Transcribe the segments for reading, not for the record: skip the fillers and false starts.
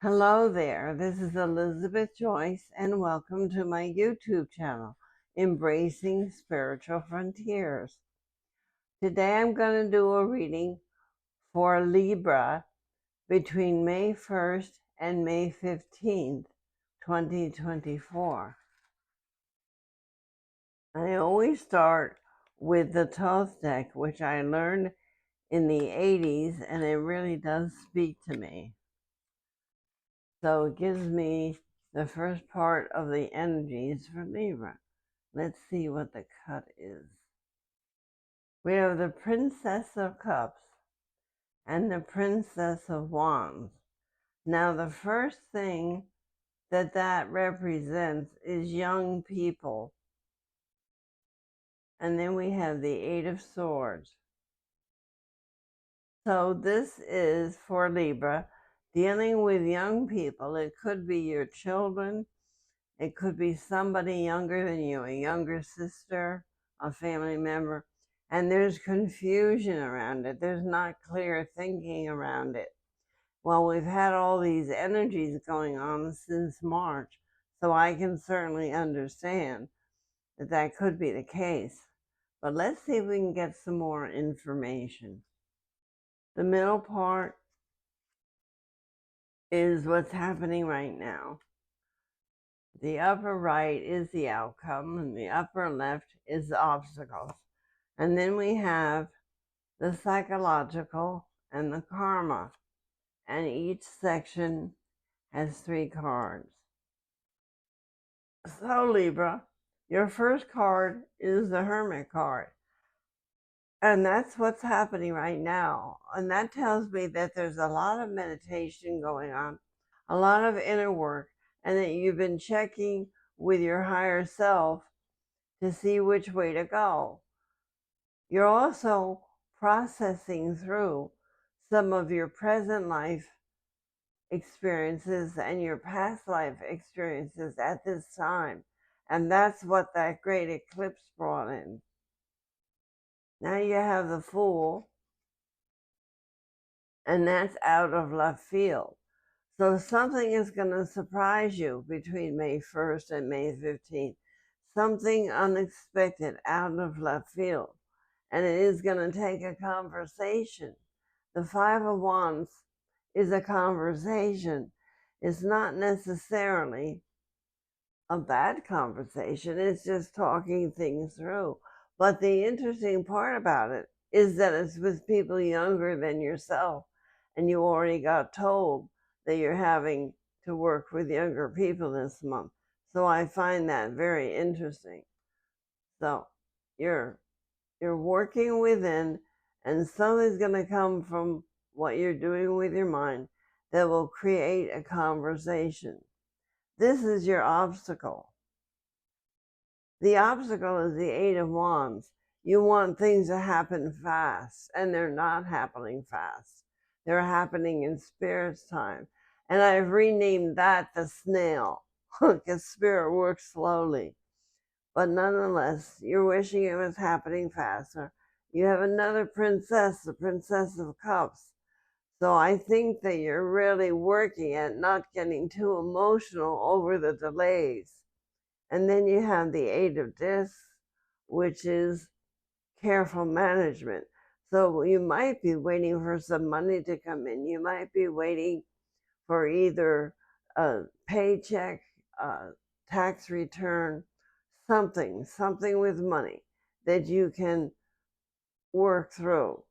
Hello there, this is Elizabeth Joyce, and welcome to my YouTube channel, Embracing Spiritual Frontiers. Today I'm going to do a reading for Libra between May 1st and May 15th, 2024. I always start with the Thoth deck, which I learned in the 80s, and it really does speak to me. So it gives me the first part of the energies for Libra. Let's see what the cut is. We have the Princess of Cups and the Princess of Wands. Now, the first thing that represents is young people. And then we have the Eight of Swords. So this is for Libra, dealing with young people. It could be your children. It could be somebody younger than you, a younger sister, a family member, and there's confusion around it. There's not clear thinking around it. Well, we've had all these energies going on since March, so I can certainly understand that could be the case. But let's see if we can get some more information. The middle part is what's happening right now. The upper right is the outcome, and the upper left is the obstacles. And then we have the psychological and the karma. And each section has 3 cards. So Libra, your first card is the Hermit card. And that's what's happening right now. And that tells me that there's a lot of meditation going on, a lot of inner work, and that you've been checking with your higher self to see which way to go. You're also processing through some of your present life experiences and your past life experiences at this time. And that's what that great eclipse brought in. Now you have the Fool, and that's out of left field. So something is going to surprise you between May 1st and May 15th. Something unexpected out of left field. And it is going to take a conversation. The Five of Wands is a conversation. It's not necessarily a bad conversation. It's just talking things through. But the interesting part about it is that it's with people younger than yourself, and you already got told that you're having to work with younger people this month. So I find that very interesting. So you're working within, and something's going to come from what you're doing with your mind that will create a conversation. This is your obstacle. The obstacle is the Eight of Wands. You want things to happen fast, and they're not happening fast. They're happening in Spirit's time. And I've renamed that the snail, because Spirit works slowly. But nonetheless, you're wishing it was happening faster. You have another princess, the Princess of Cups. So I think that you're really working at not getting too emotional over the delays. And then you have the Eight of Discs, which is careful management. So you might be waiting for some money to come in. You might be waiting for either a paycheck, a tax return, something with money that you can work through.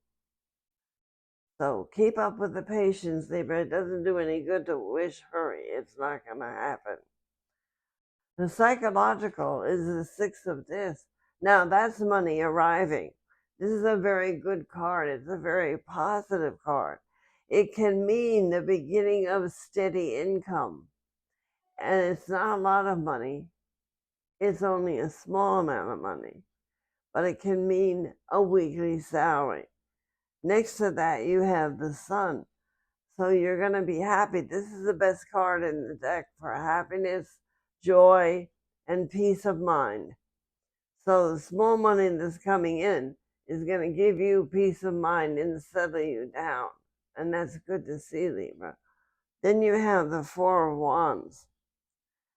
So keep up with the patience, Libra. It doesn't do any good to wish hurry. It's not going to happen. The psychological is the Six of Discs. Now that's money arriving. This is a very good card. It's a very positive card. It can mean the beginning of steady income. And it's not a lot of money. It's only a small amount of money. But it can mean a weekly salary. Next to that, you have the Sun. So you're going to be happy. This is the best card in the deck for happiness, joy, and peace of mind. So the small money that's coming in is going to give you peace of mind and settle you down. And that's good to see, Libra. Then you have the Four of Wands.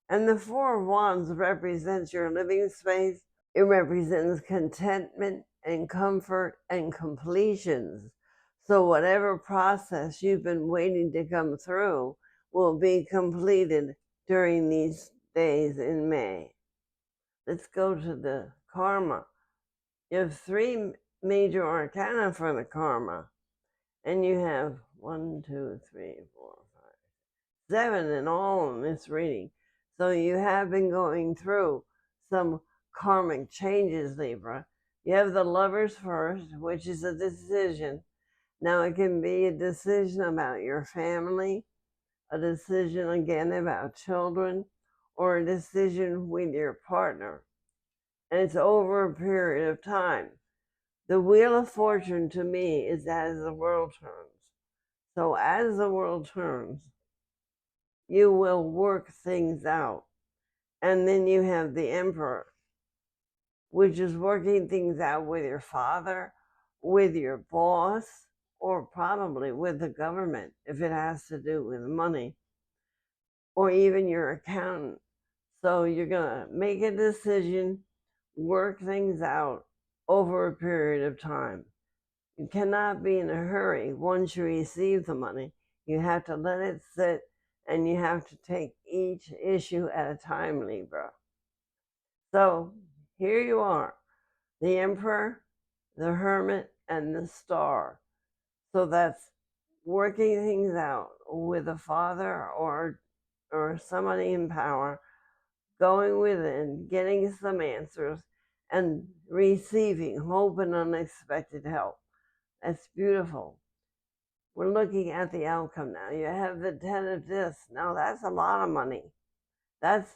And the Four of Wands represents your living space. It represents contentment and comfort and completions. So whatever process you've been waiting to come through will be completed during these days in May. Let's go to the karma. You have three major arcana for the karma. And you have 1, 2, 3, 4, 5, 7 in all in this reading. So you have been going through some karmic changes, Libra. You have the Lovers first, which is a decision. Now it can be a decision about your family, a decision again about children, or a decision with your partner. And it's over a period of time. The Wheel of Fortune to me is as the world turns. So as the world turns, you will work things out. And then you have the Emperor, which is working things out with your father, with your boss, or probably with the government if it has to do with money, or even your accountant. So you're going to make a decision, work things out over a period of time. You cannot be in a hurry once you receive the money. You have to let it sit, and you have to take each issue at a time, Libra. So here you are, the Emperor, the Hermit, and the Star. So that's working things out with a father or somebody in power, going within, getting some answers, and receiving hope and unexpected help. That's beautiful. We're looking at the outcome now. You have the 10 of Discs. Now that's a lot of money. That's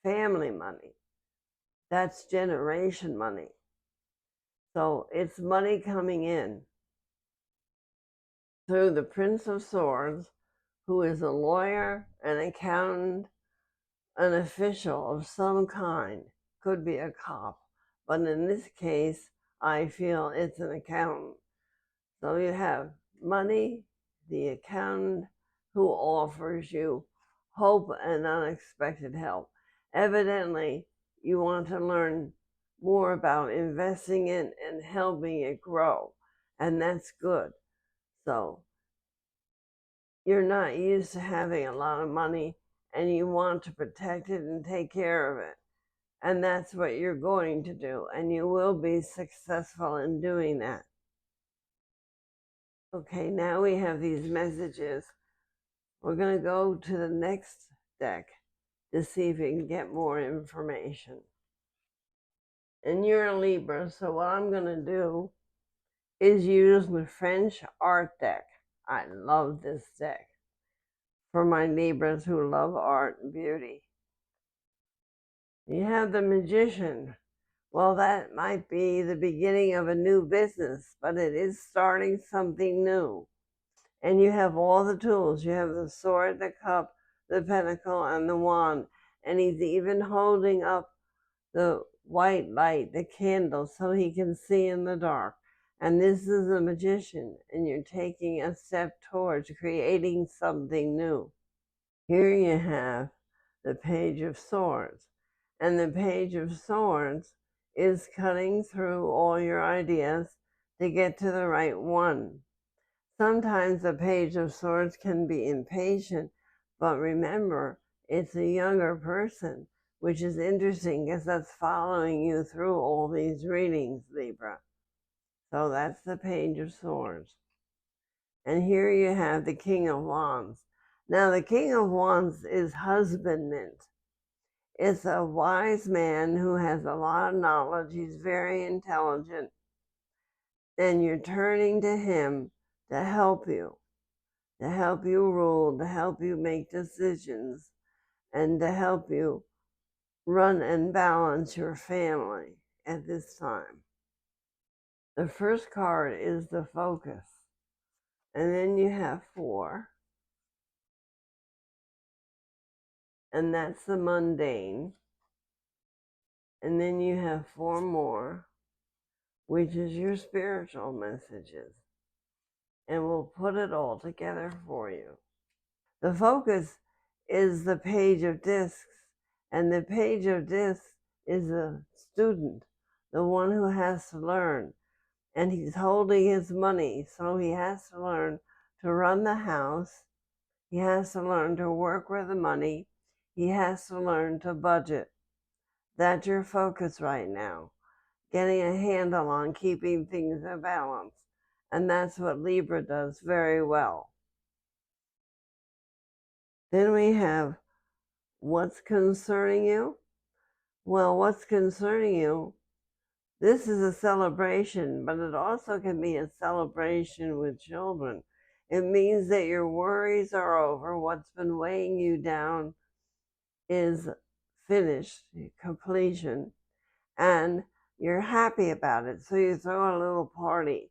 family money. That's generation money. So it's money coming in through the Prince of Swords, who is a lawyer, an accountant, an official of some kind. Could be a cop. But in this case, I feel it's an accountant. So you have money, the accountant who offers you hope and unexpected help. Evidently, you want to learn more about investing in and helping it grow, and that's good. So you're not used to having a lot of money, and you want to protect it and take care of it. And that's what you're going to do, and you will be successful in doing that. Okay, now we have these messages. We're going to go to the next deck to see if we can get more information. And you're a Libra, so what I'm going to do is use the French art deck. I love this deck for my Libras who love art and beauty. You have the Magician. Well, that might be the beginning of a new business, but it is starting something new. And you have all the tools. You have the sword, the cup, the pentacle, and the wand. And he's even holding up the white light, the candle, so he can see in the dark. And this is a magician, and you're taking a step towards creating something new. Here you have the Page of Swords. And the Page of Swords is cutting through all your ideas to get to the right one. Sometimes the Page of Swords can be impatient, but remember, it's a younger person, which is interesting because that's following you through all these readings, Libra. So that's the Page of Swords. And here you have the King of Wands. Now, the King of Wands is husbandment. It's a wise man who has a lot of knowledge. He's very intelligent. And you're turning to him to help you rule, to help you make decisions, and to help you run and balance your family at this time. The first card is the Focus. And then you have 4. And that's the Mundane. And then you have 4 more, which is your spiritual messages. And we'll put it all together for you. The focus is the page of discs, and the page of discs is the student, the one who has to learn. And he's holding his money, so he has to learn to run the house. He has to learn to work with the money. He has to learn to budget. That's your focus right now, getting a handle on keeping things in balance. And that's what Libra does very well. Then we have what's concerning you. Well, what's concerning you, this is a celebration, but it also can be a celebration with children. It means that your worries are over. What's been weighing you down is finished, completion, and you're happy about it. So you throw a little party.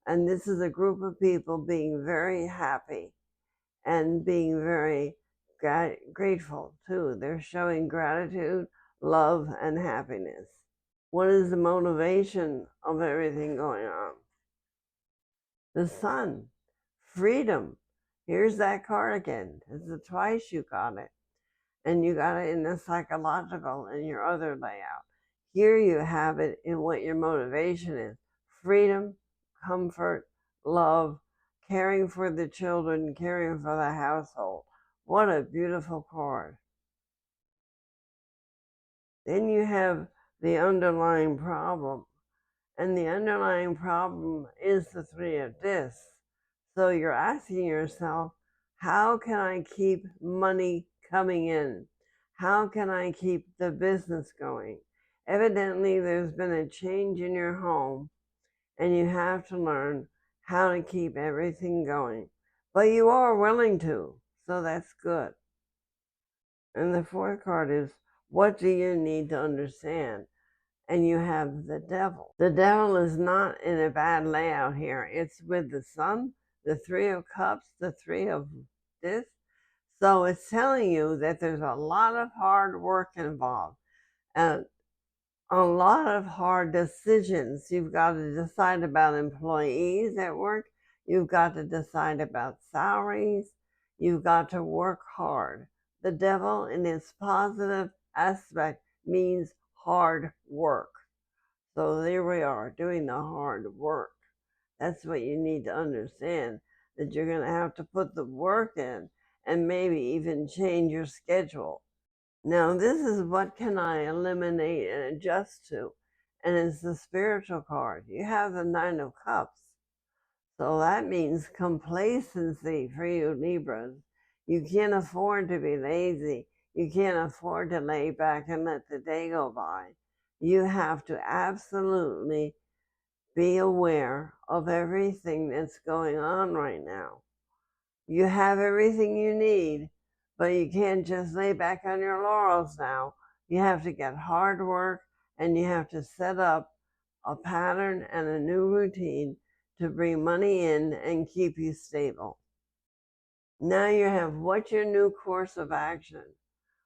And this is a group of people being very happy and being very grateful too. They're showing gratitude, love, and happiness. What is the motivation of everything going on? The sun, freedom. Here's that card again. It's the twice you got it. And you got it in the psychological in your other layout. Here you have it in what your motivation is. Freedom, comfort, love, caring for the children, caring for the household. What a beautiful card. Then you have the underlying problem. And the underlying problem is the three of discs. So you're asking yourself, how can I keep money coming in? How can I keep the business going? Evidently, there's been a change in your home, and you have to learn how to keep everything going. But you are willing to, so that's good. And the fourth card is, what do you need to understand? And you have the devil. The devil is not in a bad layout here. It's with the sun, the three of cups, the three of this. So it's telling you that there's a lot of hard work involved and a lot of hard decisions. You've got to decide about employees at work. You've got to decide about salaries. You've got to work hard. The devil in its positive aspect means hard work. So there we are, doing the hard work. That's what you need to understand, that you're going to have to put the work in and maybe even change your schedule. Now, this is what can I eliminate and adjust to, and it's the spiritual card. You have the Nine of Cups. So that means complacency for you Libras. You can't afford to be lazy. You can't afford to lay back and let the day go by. You have to absolutely be aware of everything that's going on right now. You have everything you need, but you can't just lay back on your laurels now. You have to get hard work, and you have to set up a pattern and a new routine to bring money in and keep you stable. Now you have, what's your new course of action?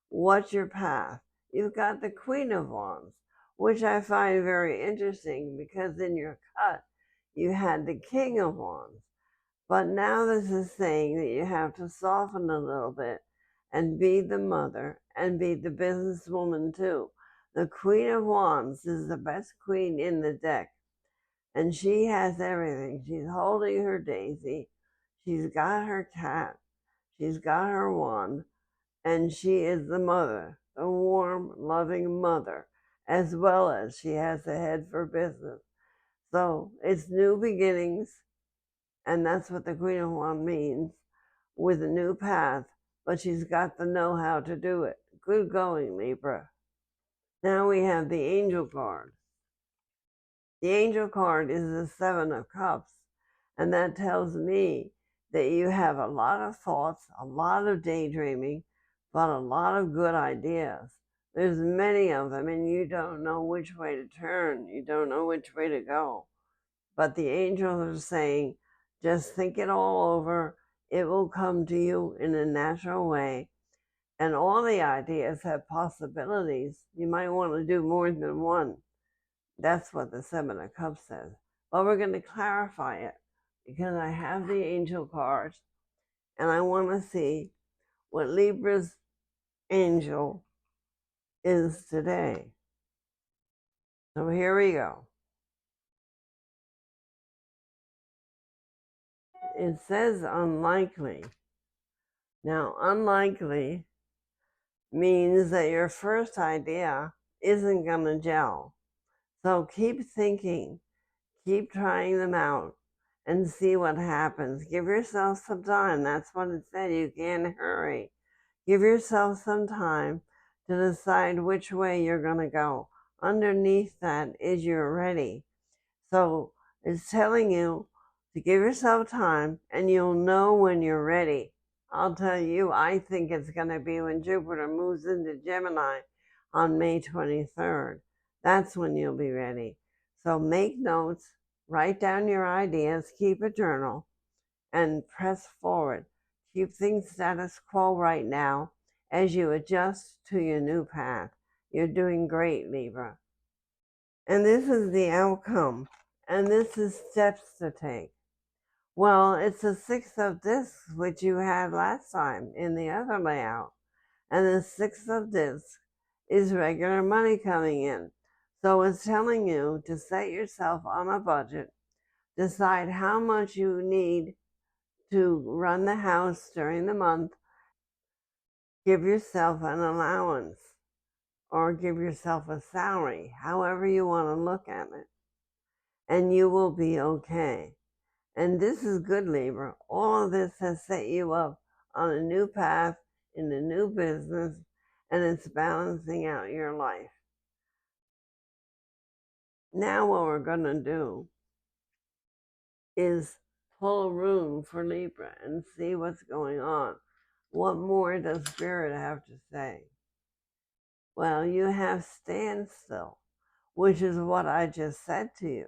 What's your path? You've got the Queen of Wands, which I find very interesting because in your cut, you had the King of Wands. But now this is saying that you have to soften a little bit and be the mother and be the businesswoman too. The Queen of Wands is the best queen in the deck. And she has everything. She's holding her daisy. She's got her cat. She's got her wand. And she is the mother, the warm, loving mother, as well as she has a head for business. So it's new beginnings, and that's what the Queen of Wands means, with a new path, but she's got the know-how to do it. Good going, Libra. Now we have the Angel card. The Angel card is the Seven of Cups, and that tells me that you have a lot of thoughts, a lot of daydreaming, but a lot of good ideas. There's many of them, and you don't know which way to turn. You don't know which way to go. But the angels are saying, just think it all over. It will come to you in a natural way. And all the ideas have possibilities. You might want to do more than one. That's what the Seven of Cups says. But we're going to clarify it because I have the angel cards and I want to see what Libra's angel is today. So here we go. It says unlikely. Now, unlikely means that your first idea isn't going to gel. So keep thinking, keep trying them out, and see what happens. Give yourself some time. That's what it said. You can't hurry. Give yourself some time to decide which way you're going to go. Underneath that is you're ready. So it's telling you to give yourself time, and you'll know when you're ready. I'll tell you, I think it's going to be when Jupiter moves into Gemini on May 23rd. That's when you'll be ready. So make notes, write down your ideas, keep a journal, and press forward. Keep things status quo right now as you adjust to your new path. You're doing great, Libra. And this is the outcome. And this is steps to take. Well, it's the 6 of discs, which you had last time in the other layout. And the 6 of discs is regular money coming in. So it's telling you to set yourself on a budget, decide how much you need to run the house during the month, give yourself an allowance, or give yourself a salary, however you want to look at it, and you will be okay. And this is good, Libra. All of this has set you up on a new path, in a new business, and it's balancing out your life. Now what we're going to do is pull a rune for Libra and see what's going on. What more does Spirit have to say? Well, you have standstill, which is what I just said to you.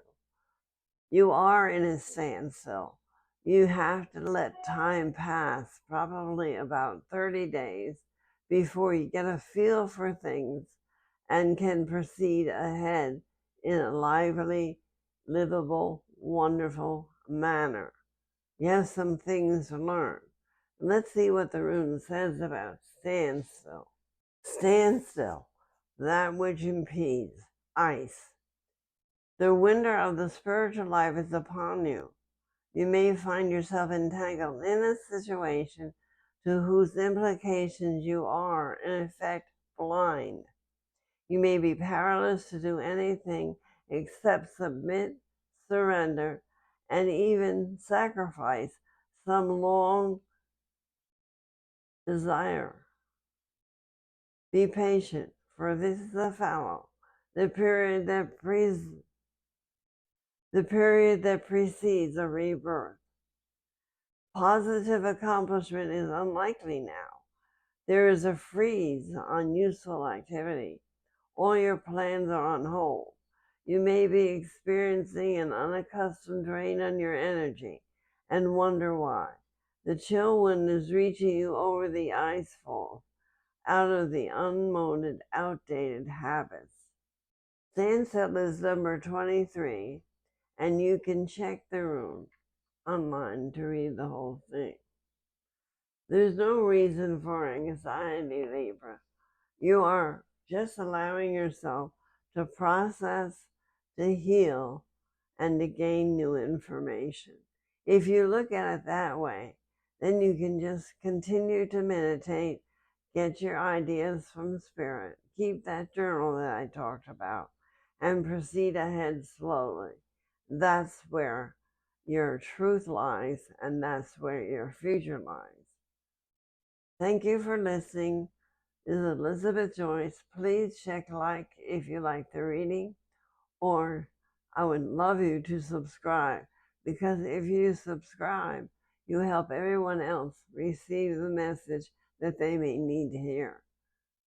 You are in a standstill. You have to let time pass, probably about 30 days, before you get a feel for things and can proceed ahead in a lively, livable, wonderful manner. You have some things to learn. Let's see what the rune says about standstill. Standstill, that which impedes, ice. The winter of the spiritual life is upon you. You may find yourself entangled in a situation to whose implications you are, in effect, blind. You may be powerless to do anything except submit, surrender, and even sacrifice some long desire. Be patient, for this is the fallow, the period that precedes a rebirth. Positive accomplishment is unlikely now. There is a freeze on useful activity. All your plans are on hold. You may be experiencing an unaccustomed drain on your energy and wonder why. The chill wind is reaching you over the ice falls, out of the unmolded, outdated habits. Standstill is number 23, and you can check the rune online to read the whole thing. There's no reason for anxiety, Libra. You are just allowing yourself to process, to heal, and to gain new information. If you look at it that way, then you can just continue to meditate, get your ideas from Spirit, keep that journal that I talked about, and proceed ahead slowly. That's where your truth lies, and that's where your future lies. Thank you for listening. This is Elizabeth Joyce. Please check like if you like the reading, or I would love you to subscribe, because if you subscribe, you help everyone else receive the message that they may need to hear.